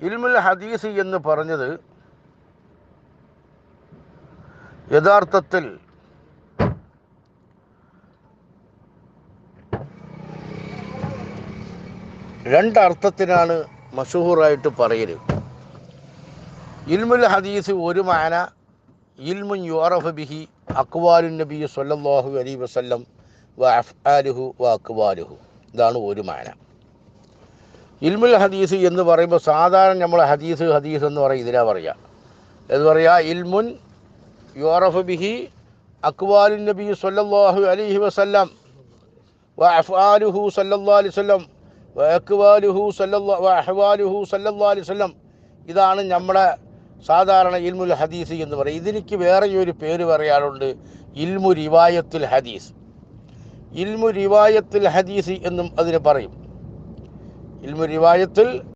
ഇൽമുൽ ഹദീസ് എന്ന് പറഞ്ഞത് യഥാർത്ഥത്തിൽ രണ്ടർത്ഥത്തിനാണ് മശഹൂറായിട്ട് പറയൽ. ഇൽമുൽ ഹദീസ് ഒരു മാന ഇൽമുൻ യുഅറഫു ബിഹി അഖ്വാലുൻ നബി സ്വല്ലല്ലാഹു അലൈഹി വസല്ലം വ അഫ്ആലുഹു വ അഖ്വാലുഹു. ഇതാണ് ഒരു മാന. ഇൽമുൽ ഹദീസ് എന്ന് പറയുമ്പോൾ സാധാരണ നമ്മൾ ഹദീസ് എന്ന് പറയും, ഇതിനാ പറയുക. എന്ന് പറയുക ഇൽമുൻ യുഅറഫു ബിഹി അഖ്വാലുൻ നബി സ്വല്ലല്ലാഹു അലൈഹി വസല്ലം വ അഫ്ആലുഹു സ്വല്ലല്ലാഹു അലൈഹി വസല്ലം വ അഖ്വാലുഹു അഹ്വാലുഹു സ്വല്ലല്ലാഹു അലൈഹി വസല്ലം. ഇതാണ് നമ്മുടെ സാധാരണ ഇൽമുൽ ഹദീസ് എന്ന് പറയും. ഇതിലേക്ക് വേറെ ഒരു പേര് പറയാറുണ്ട്, ഇൽമു റിവായത്തുൽ ഹദീസ്. ഇൽമു റിവായത്തുൽ ഹദീസ് എന്നും അതിന് പറയും. ഇൽമു റിവായത്തുൽ